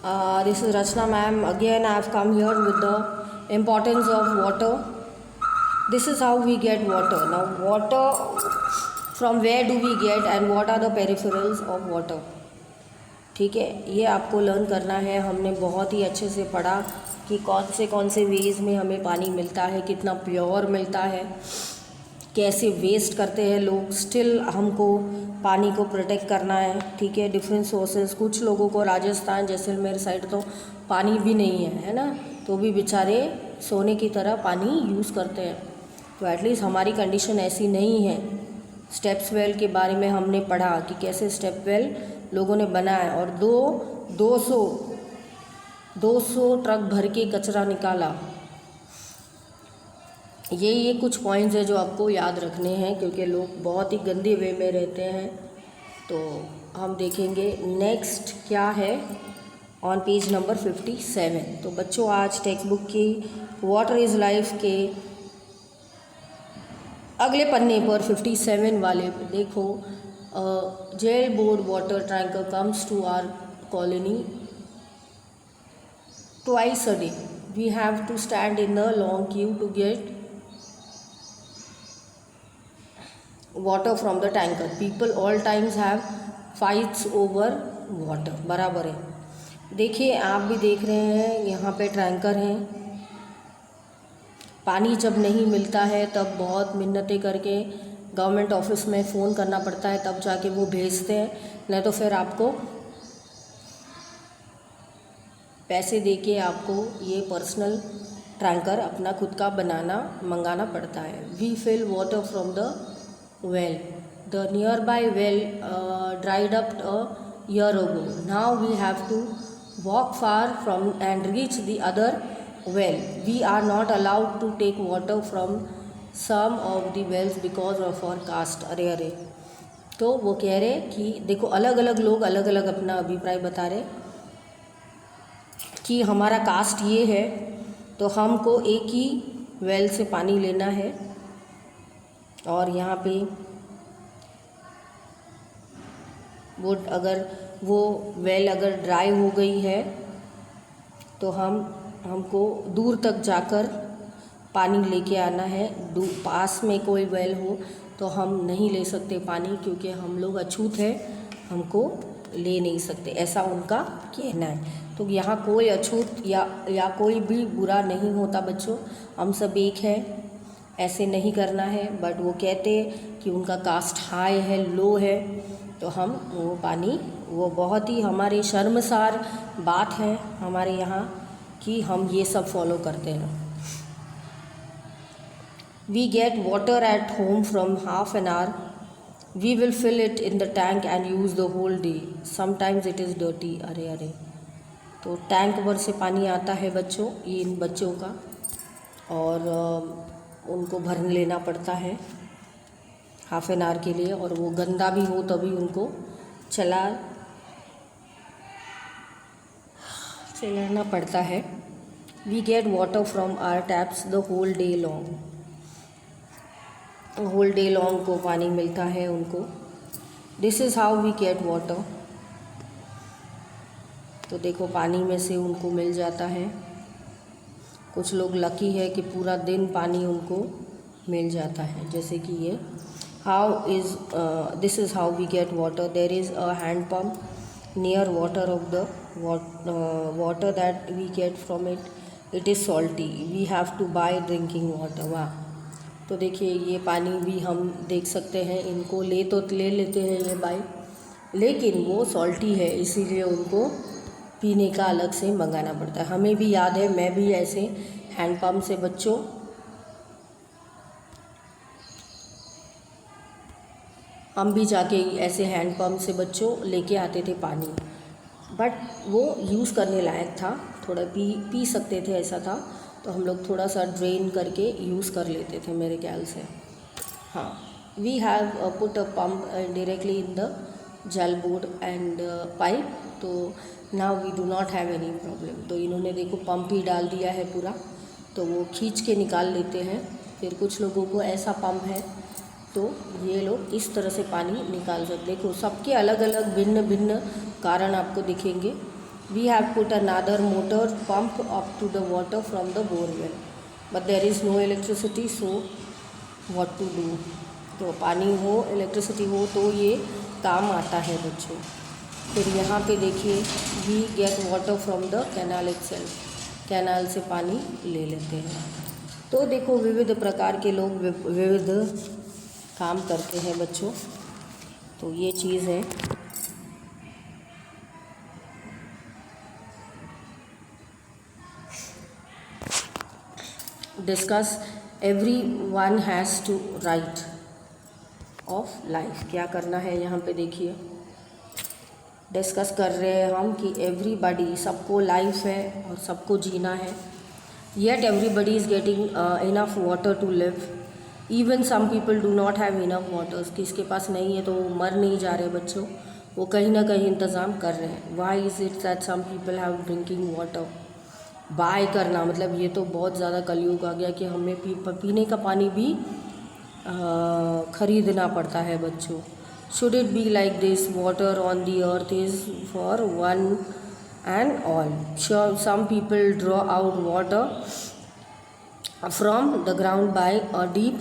This is Rachna ma'am. Again, I have come here with the importance of water. This is how we get water. Now, water, from where do we get and what are the peripherals of water? ठीक है, ये आपको learn करना है। हमने बहुत ही अच्छे से पढ़ा कि कौन से वेज़ में हमें पानी मिलता है, कितना प्योर मिलता है, कैसे वेस्ट करते हैं लोग। स्टिल हमको पानी को प्रोटेक्ट करना है। ठीक है, डिफरेंट सोर्सेज, कुछ लोगों को राजस्थान जैसलमेर साइड तो पानी भी नहीं है ना, तो भी बेचारे सोने की तरह पानी यूज़ करते हैं। तो एटलीस्ट हमारी कंडीशन ऐसी नहीं है। स्टेप्स वेल के बारे में हमने पढ़ा कि कैसे स्टेप वेल लोगों ने बनाया और 200 ट्रक भर के कचरा निकाला। ये कुछ पॉइंट्स है जो आपको याद रखने हैं, क्योंकि लोग बहुत ही गंदे वे में रहते हैं। तो हम देखेंगे नेक्स्ट क्या है ऑन पेज नंबर 57। तो बच्चों, आज टेक्स्ट बुक की वाटर इज़ लाइफ के अगले पन्ने पर 57 वाले देखो, Jal Board water tanker comes to our colony twice a day. We have to stand in the long queue to get water from the tanker. People all times have fights over water. बराबर है। देखिए, आप भी देख रहे हैं यहाँ पे टैंकर हैं। पानी जब नहीं मिलता है तब बहुत मिन्नतें करके गवर्नमेंट ऑफिस में फ़ोन करना पड़ता है, तब जाके वो भेजते हैं, नहीं तो फिर आपको पैसे देके आपको ये पर्सनल टैंकर अपना खुद का मंगाना पड़ता है। We fill water from the well. The near by well dried up a year ago. Now we have to walk far from and reach the other well. We are not allowed to take water from some of the wells because of our caste. अरे तो वो कह रहे कि देखो, अलग अलग लोग अलग अलग अपना अभिप्राय बता रहे कि हमारा कास्ट ये है तो हमको एक ही वेल से पानी लेना है। और यहाँ पे वो वेल अगर ड्राई हो गई है तो हमको दूर तक जाकर पानी लेके आना है। पास में कोई वेल हो तो हम नहीं ले सकते पानी, क्योंकि हम लोग अछूत हैं, हमको ले नहीं सकते, ऐसा उनका कहना है। तो यहाँ कोई अछूत या कोई भी बुरा नहीं होता बच्चों, हम सब एक हैं, ऐसे नहीं करना है। बट वो कहते कि उनका कास्ट हाई है, लो है, तो हम वो पानी, वो बहुत ही हमारी शर्मसार बात है हमारे यहाँ कि हम ये सब फॉलो करते हैं। We get water at home from half an hour. We will fill it in the tank and use the whole day. Sometimes it is dirty. अरे तो टैंक पर से पानी आता है बच्चों, ये इन बच्चों का, और उनको भर लेना पड़ता है हाफ एन आवर के लिए, और वो गंदा भी हो तभी उनको चलाना पड़ता है। We get water from our taps the whole day long. Whole day long को पानी मिलता है उनको। This is how we get water. तो देखो, पानी में से उनको मिल जाता है। कुछ लोग लकी है कि पूरा दिन पानी उनको मिल जाता है, जैसे कि ये this is how we get water. There is a hand pump near water of the water that we get from it is salty. We have to buy drinking water. वाह! तो देखिए, ये पानी भी हम देख सकते हैं, इनको ले लेते हैं ये बाय, लेकिन वो सॉल्टी है, इसीलिए उनको पीने का अलग से मंगाना पड़ता है। हमें भी याद है, मैं भी ऐसे हैंडपम्प से बच्चों हम भी जाके ऐसे हैंडपम्प से बच्चों लेके आते थे पानी, बट वो यूज़ करने लायक था, थोड़ा पी सकते थे, ऐसा था। तो हम लोग थोड़ा सा ड्रेन करके यूज़ कर लेते थे मेरे ख्याल से। हाँ, we have put a pump directly in the Jal Board and pipe. तो now we do not have any problem. तो इन्होंने देखो पंप ही डाल दिया है पूरा, तो वो खींच के निकाल लेते हैं। फिर कुछ लोगों को ऐसा पंप है तो ये लोग इस तरह से पानी निकाल सकते। देखो, सबके अलग अलग भिन्न भिन्न कारण आपको दिखेंगे। We have put another motor pump up to the water from the borewell, but there is no electricity, so what to do? तो पानी हो, इलेक्ट्रिसिटी हो तो ये काम आता है बच्चों। फिर यहाँ पे देखिए, we get water from the canal itself, canal से पानी ले लेते हैं। तो देखो, विविध प्रकार के लोग विविध काम करते हैं बच्चों। तो ये चीज़ है। Discuss, everyone has to right of life. क्या करना है यहाँ पे देखिए, डिस्कस कर रहे हैं हम कि एवरीबॉडी, सबको लाइफ है और सबको जीना है। Yet everybody is getting enough water to live, even some people do not have enough waters. किसके पास नहीं है तो वो मर नहीं जा रहे बच्चों, वो कहीं ना कहीं इंतज़ाम कर रहे हैं। Why is it that some people have drinking water? Buy करना मतलब ये तो बहुत ज़्यादा कलयुग आ गया कि हमें पीने का पानी भी ख़रीदना पड़ता है बच्चों। Should it be like this? Water on the earth is for one and all. Some people draw out water from the ground by a deep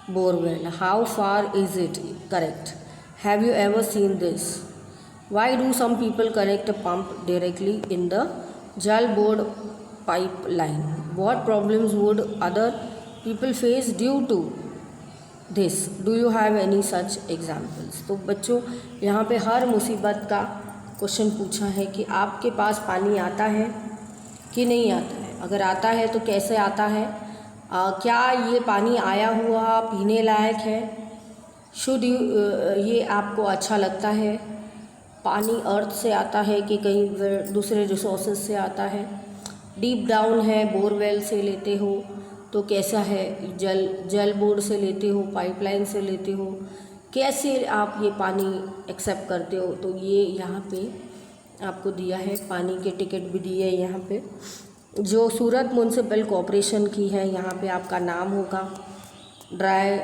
borewell. How far is it correct? Have you ever seen this? Why do some people connect a pump directly in the Jal Board pipeline? What problems would other people face due to this? Do you have any such examples? तो बच्चों, यहाँ पे हर मुसीबत का question पूछा है कि आपके पास पानी आता है कि नहीं आता है। अगर आता है तो कैसे आता है? क्या ये पानी आया हुआ पीने लायक है? शुड यू ये आपको अच्छा लगता है? पानी अर्थ से आता है कि कहीं दूसरे रिसोर्सेज से आता है? डीप डाउन है, बोरवेल से लेते हो तो कैसा है? जल बोर्ड से लेते हो, पाइपलाइन से लेते हो, कैसे आप ये पानी एक्सेप्ट करते हो? तो ये यहाँ पे आपको दिया है, पानी के टिकट भी दिए है यहाँ पे। जो सूरत म्यूनसिपल कॉरपोरेशन की है, यहाँ पे आपका नाम होगा। ड्राई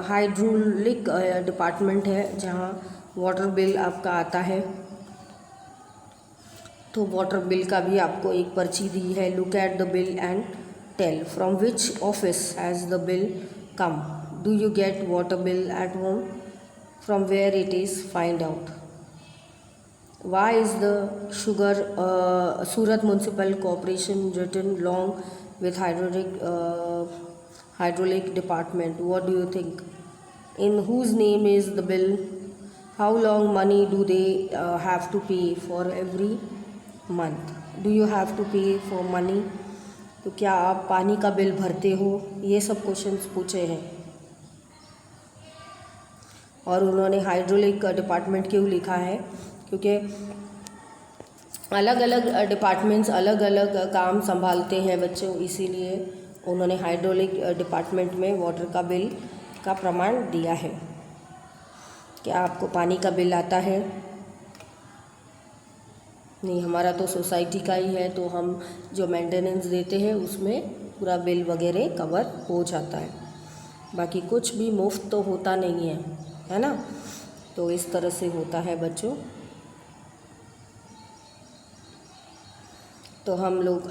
हाइड्रोलिक डिपार्टमेंट है जहाँ वाटर बिल आपका आता है। तो वाटर बिल का भी आपको एक पर्ची दी है। Look at the bill and tell from which office has the bill come. Do you get water bill at home? From where it is? Find out. Why is the Surat Municipal Corporation written long with hydraulic department? What do you think? In whose name is the bill? How long money do they have to pay for every month? Do you have to pay for money? तो क्या आप पानी का bill भरते हो? ये सब questions पूछे हैं। और उन्होंने हाइड्रोलिक डिपार्टमेंट क्यों लिखा है? क्योंकि अलग अलग डिपार्टमेंट्स अलग अलग काम संभालते हैं बच्चों, इसीलिए उन्होंने हाइड्रोलिक डिपार्टमेंट में वाटर का बिल का प्रमाण दिया है। क्या आपको पानी का बिल आता है? नहीं, हमारा तो सोसाइटी का ही है, तो हम जो मेंटेनेंस देते हैं उसमें पूरा बिल वगैरह कवर हो जाता है। बाकी कुछ भी मुफ्त तो होता नहीं है ना? तो इस तरह से होता है बच्चों। तो हम लोग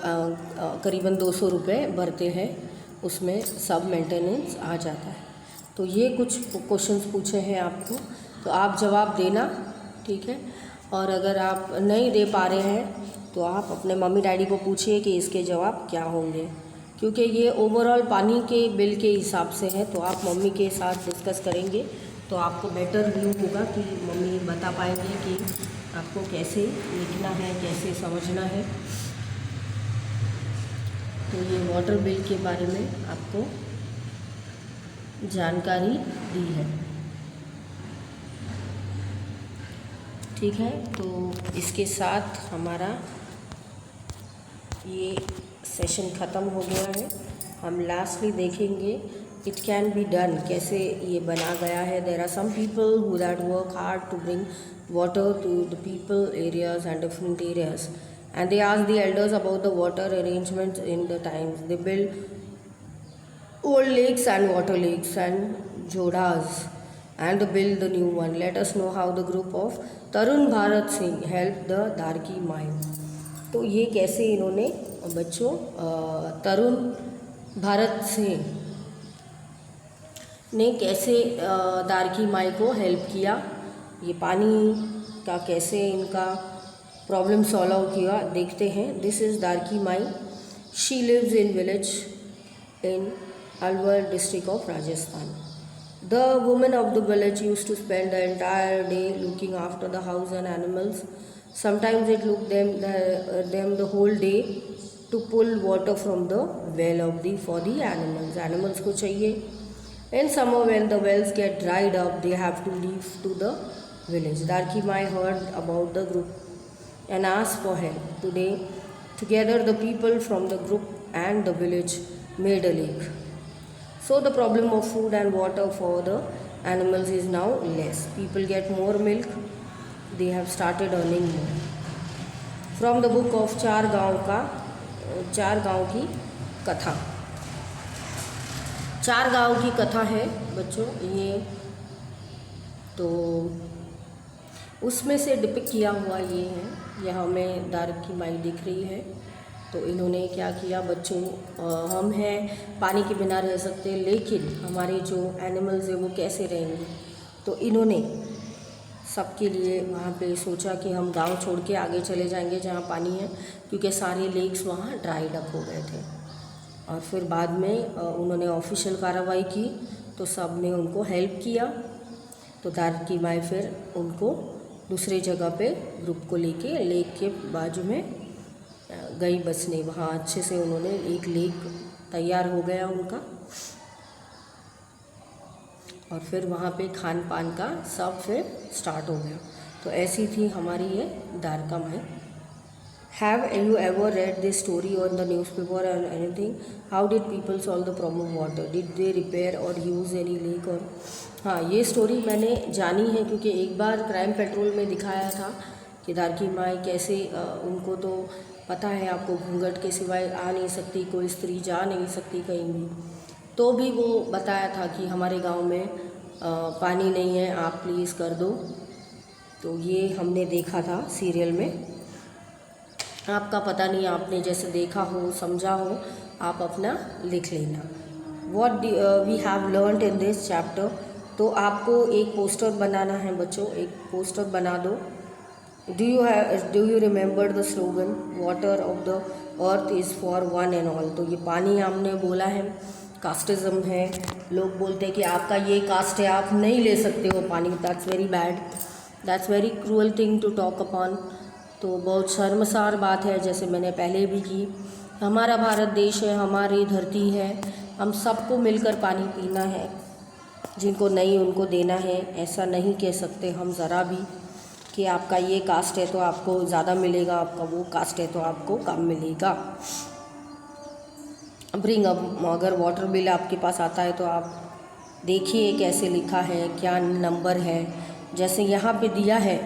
करीबन 200 रुपये भरते हैं, उसमें सब मेंटेनेंस आ जाता है। तो ये कुछ क्वेश्चंस पूछे हैं आपको, तो आप जवाब देना, ठीक है। और अगर आप नहीं दे पा रहे हैं तो आप अपने मम्मी डैडी को पूछिए कि इसके जवाब क्या होंगे, क्योंकि ये ओवरऑल पानी के बिल के हिसाब से है। तो आप मम्मी के साथ डिस्कस करेंगे तो आपको बेटर व्यू होगा कि मम्मी बता पाएंगे कि आपको कैसे लिखना है, कैसे समझना है। तो ये वाटर बिल के बारे में आपको जानकारी दी है, ठीक है। तो इसके साथ हमारा ये सेशन ख़त्म हो गया है। हम लास्टली देखेंगे इट कैन बी डन, कैसे ये बना गया है। There are some people who that work hard to bring water to the people areas and different areas, and they asked the elders about the water arrangements in the times. They built old lakes and water lakes and jodas and build the new one. Let us know how the group of Tarun Bharat Singh helped the Darki mine. तो ये कैसे इन्होंने बच्चों तरुण भारत से ने कैसे दारकी माई को help किया, ये पानी का कैसे इनका प्रॉब्लम सॉल्व किया, देखते हैं। This is Darki Mai, she lives in village in Alwar district of Rajasthan. The women of the village used to spend the entire day looking after the house and animals. Sometimes it took them the whole day to pull water from the well of the for the animals. Animals को चाहिए. In summer when the wells get dried up, they have to leave to the village. Darki Mai heard about the group and asked for help. Together the people from the group and the village made a lake. So the problem of food and water for the animals is now less. People get more milk. They have started earning more. From the book of चार गांव की कथा। चार गांव की कथा है बच्चों ये, तो उसमें से डिपिक्ट किया हुआ ये है। यहाँ हमें दारकी माई दिख रही है। तो इन्होंने क्या किया बच्चों, हम हैं पानी के बिना रह सकते, लेकिन हमारे जो एनिमल्स हैं वो कैसे रहेंगे। तो इन्होंने सबके लिए वहाँ पे सोचा कि हम गांव छोड़ के आगे चले जाएंगे जहाँ पानी है, क्योंकि सारे लेक्स वहाँ ड्राइड अप हो गए थे। और फिर बाद में उन्होंने ऑफिशियल कार्रवाई की, तो सब ने उनको हेल्प किया। तो दारकी माई फिर उनको दूसरे जगह पे ग्रुप को लेके लेक के बाजू में गई बसने। वहाँ अच्छे से उन्होंने एक लेक तैयार हो गया उनका, और फिर वहाँ पे खान पान का सब फिर स्टार्ट हो गया। तो ऐसी थी हमारी ये Darka Mai. Have you ever read this story on the newspaper or anything? How did people solve the problem water? Did they repair or use any lake? और हाँ, ये स्टोरी मैंने जानी है क्योंकि एक बार क्राइम पेट्रोल में दिखाया था कि दारकी माई कैसे उनको तो पता है आपको घूंघट के सिवाय आ नहीं सकती, कोई स्त्री जा नहीं सकती कहीं भी, तो भी वो बताया था कि हमारे गांव में पानी नहीं है, आप प्लीज़ कर दो। तो ये हमने देखा था सीरियल में। आपका पता नहीं, आपने जैसे देखा हो समझा हो, आप अपना लिख लेना। What we have learned in this chapter. तो आपको एक पोस्टर बनाना है बच्चों, एक पोस्टर बना दो। Do you remember the slogan water of the earth is for one and all? तो ये पानी हमने बोला है, कास्टिज्म है। लोग बोलते हैं कि आपका ये कास्ट है, आप नहीं ले सकते हो पानी। That's very bad, that's very cruel thing to talk upon. तो बहुत शर्मसार बात है, जैसे मैंने पहले भी की। हमारा भारत देश है, हमारी धरती है, हम सबको मिलकर पानी पीना है। जिनको नहीं उनको देना है, ऐसा नहीं कह सकते हम ज़रा भी कि आपका ये कास्ट है तो आपको ज़्यादा मिलेगा, आपका वो कास्ट है तो आपको कम मिलेगा। ब्रिंग अप, अगर वाटर बिल आपके पास आता है तो आप देखिए कैसे लिखा है, क्या नंबर है। जैसे यहाँ पे दिया है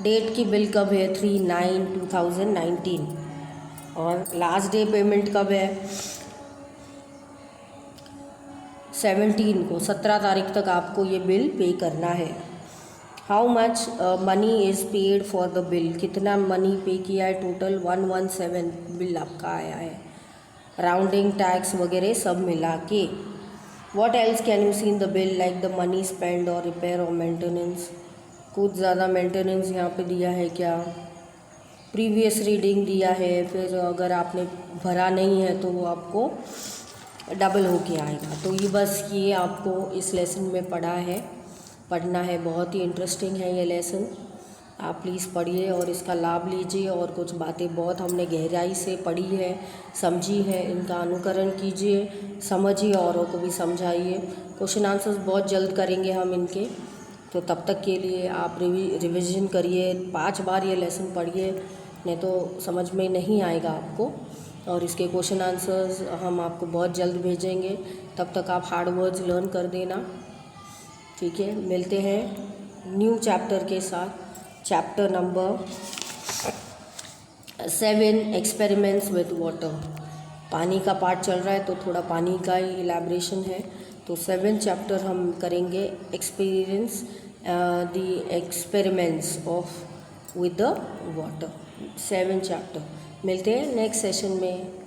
डेट की बिल कब है, 3/9/2019, और लास्ट डे पेमेंट कब है, 17 को, 17 तारीख तक आपको ये बिल पे करना है। How much money is paid for the bill, कितना मनी पे किया है टोटल, 117 बिल आपका आया है, राउंडिंग टैक्स वगैरह सब मिला के। What else can you see in the bill, like the money spend और रिपेयर और मेंटेनेंस। कुछ ज़्यादा मेंटेनेंस यहाँ पे दिया है क्या, प्रीवियस रीडिंग दिया है, फिर अगर आपने भरा नहीं है तो वो आपको डबल होके आएगा। तो ये बस ये आपको इस लेसन में पढ़ना है। बहुत ही इंटरेस्टिंग है ये लेसन, आप प्लीज़ पढ़िए और इसका लाभ लीजिए। और कुछ बातें बहुत हमने गहराई से पढ़ी है, समझी है, इनका अनुकरण कीजिए, समझिए, औरों को भी समझाइए। क्वेश्चन आंसर्स बहुत जल्द करेंगे हम इनके, तो तब तक के लिए आप रिविज़न करिए, 5 बार ये लेसन पढ़िए, नहीं तो समझ में नहीं आएगा आपको। और इसके क्वेश्चन आंसर्स हम आपको बहुत जल्द भेजेंगे, तब तक आप हार्ड वर्ड्स लर्न कर देना, ठीक है। मिलते हैं न्यू चैप्टर के साथ, chapter number 7 experiments with water. पानी का पार्ट चल रहा है तो थोड़ा पानी का ही इलेबरेशन है। तो 7 चैप्टर हम करेंगे experience the experiments of with the water. 7 chapter. मिलते हैं नेक्स्ट सेशन में।